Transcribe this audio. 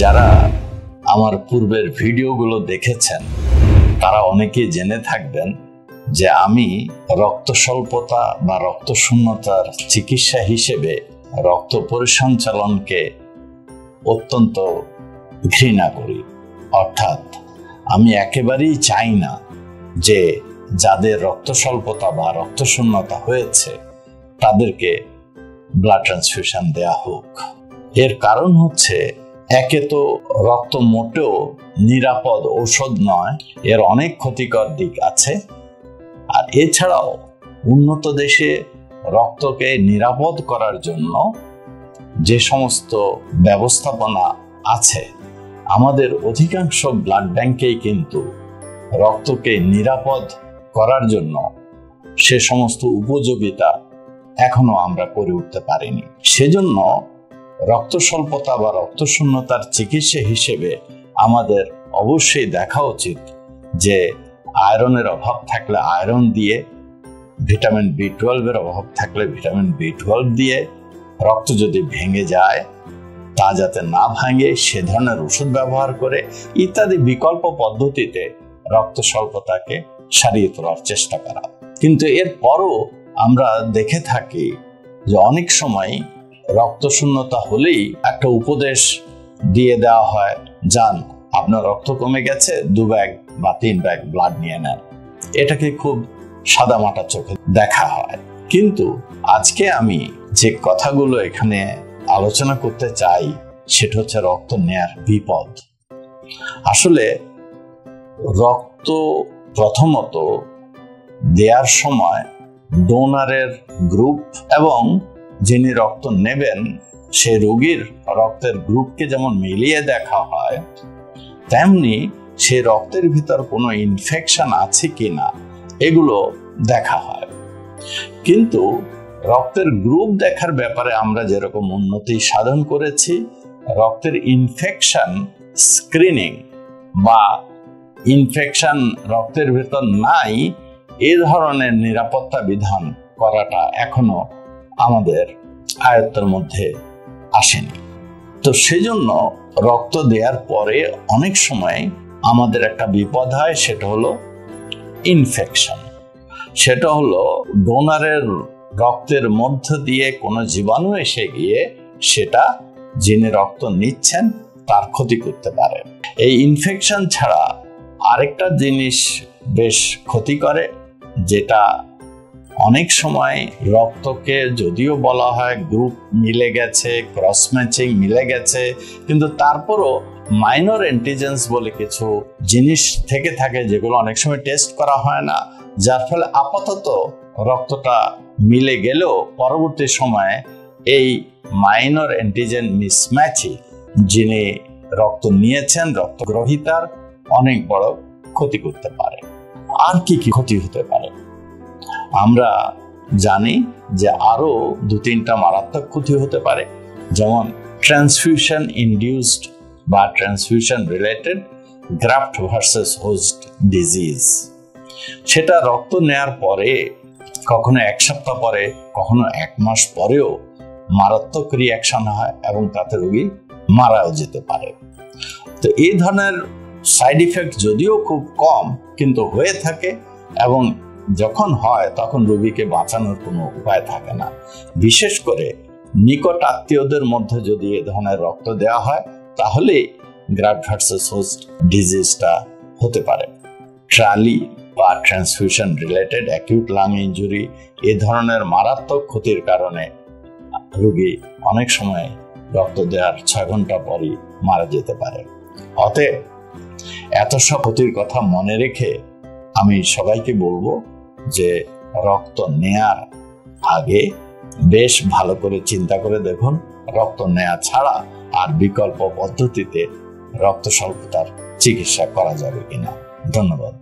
যারা আমার পূর্বের ভিডিওগুলো দেখেছেন তারা অনেকেই জেনে থাকবেন যে আমি রক্ত স্বল্পতা বা রক্ত শূন্যতার চিকিৎসা হিসেবে রক্ত পরিসঞ্চালনকে অত্যন্ত ঘৃণা করি। অর্থাৎ আমি একেবারেই চাই না যে যাদের রক্ত স্বল্পতা বা রক্ত শূন্যতা হয়েছে তাদেরকে ব্লাড ট্রান্সফিউশন দেয়া হোক। এর কারণ হচ্ছে, একে তো রক্ত মোটেও নিরাপদ ঔষধ নয়, এর অনেক ক্ষতিকর দিক আছে। আর এছাড়াও উন্নত দেশে রক্তকে নিরাপদ করার জন্য যে সমস্ত ব্যবস্থাপনা আছে, আমাদের অধিকাংশ ব্লাড ব্যাংকেই কিন্তু রক্তকে নিরাপদ করার জন্য সে সমস্ত উপযোগিতা এখনো আমরা করে উঠতে পারিনি। সেজন্য রক্ত স্বল্পতা বা রক্ত শূন্যতার চিকিৎসা হিসেবে আমাদের অবশ্যই দেখা উচিত যে আয়রনের অভাব থাকলে আয়রন দিয়ে, ভিটামিন B12 এর অভাব থাকলে ভিটামিন B12 দিয়ে, রক্ত যদি ভেঙে যায় তা যাতে না ভাঙে সে ধরনের ওষুধ ব্যবহার করে ইত্যাদি বিকল্প পদ্ধতিতে রক্ত স্বল্পতাকে সারিয়ে তোলার চেষ্টা করা। কিন্তু এরপরও আমরা দেখে থাকি যে অনেক সময় রক্ত শূন্যতা হলেই একটা উপদেশ দিয়ে দেওয়া হয়, যান আপনার রক্ত কমে গেছে, 2 ব্যাগ বা 3 ব্যাগ ব্লাড নিয়ে নেন। এটাকে খুব সাদামাটা চোখে দেখা হয়। কিন্তু আজকে আমি যে কথাগুলো এখানে আলোচনা করতে চাই সেটা হচ্ছে রক্ত নেয়ার বিপদ। আসলে রক্ত প্রথমত দেওয়ার সময় ডোনারের গ্রুপ এবং যিনি রক্ত নেবেন সে রোগীর রক্তের গ্রুপকে যেমন মিলিয়ে দেখা হয়, তেমনি সে রক্তের ভিতর কোনো ইনফেকশন আছে কিনা এগুলো দেখা হয়। কিন্তু রক্তের গ্রুপ দেখার ব্যাপারে আমরা যেরকম উন্নতি সাধন করেছি, রক্তের ইনফেকশন স্ক্রিনিং বা ইনফেকশন রক্তের ভিতর নাই এ ধরনের নিরাপত্তা বিধান করাটা এখনো আমাদের আয়ত্তের মধ্যে আসেনি। তো সেজন্য রক্ত দেওয়ার পরে অনেক সময় আমাদের একটা বিপদ হয়, সেটা হলো ইনফেকশন। সেটা হলো ডোনারের রক্তের মধ্য দিয়ে কোনো জীবাণু এসে গিয়ে সেটা যিনি রক্ত নিচ্ছেন তার ক্ষতি করতে পারে। এই ইনফেকশন ছাড়া আরেকটা জিনিস বেশ ক্ষতি করে, যেটা অনেক সময় রক্তকে যদিও বলা হয় গ্রুপ মিলে গেছে, ক্রস ম্যাচিং মিলে গেছে, কিন্তু তারপরও মাইনর অ্যান্টিজেন্স বলে কিছু জিনিস থেকে থাকে যেগুলো অনেক সময় টেস্ট করা হয় না, যার ফলে আপাতত রক্তটা মিলে গেলেও পরবর্তী সময়ে এই মাইনর অ্যান্টিজেন মিসম্যাচই যিনি রক্ত নিয়েছেন রক্ত গ্রহীতার অনেক বড় ক্ষতি করতে পারে। আর কি কি ক্ষতি হতে পারে আমরা জানি যে আরো 2-3টা মারাত্মক ক্ষতি হতে পারে, যেমন ট্রান্সফিউশন ইনডিউসড বা transfusion related graft versus host disease. সেটা রক্ত নেয়ার পরে কখনো 1 সপ্তাহ পরে, কখনো 1 মাস পরেও মারাত্মক রিয়াকশন হয় এবং তাতে রোগী মারাও যেতে পারে। তো এই ধরনের সাইড ইফেক্ট যদিও খুব কম কিন্তু হয়ে থাকে, এবং যখন হয় তখন রোগীকে বাঁচানোর কোনো উপায় থাকে না। বিশেষ করে নিকট আত্মীয়দের মধ্যে যদি এ ধরনের রক্ত দেওয়া হয় তাহলে গ্রাফট ভার্সেস হোস্ট ডিজিজটা হতে পারে। ট্রালি বা transfusion related acute lung injury এ ধরনের মারাত্মক ক্ষতির কারণে রোগী অনেক সময় রক্ত দেওয়ার 6 ঘন্টা পরই মারা যেতে পারে। অতএব এত সব ক্ষতির কথা মনে রেখে আমি সবাইকে বলবো যে রক্ত নেয়ার আগে বেশ ভালো করে চিন্তা করে দেখুন রক্ত নেয়া ছাড়া আর বিকল্প পদ্ধতিতে রক্ত স্বল্পতার চিকিৎসা করা যাবে কিনা। ধন্যবাদ।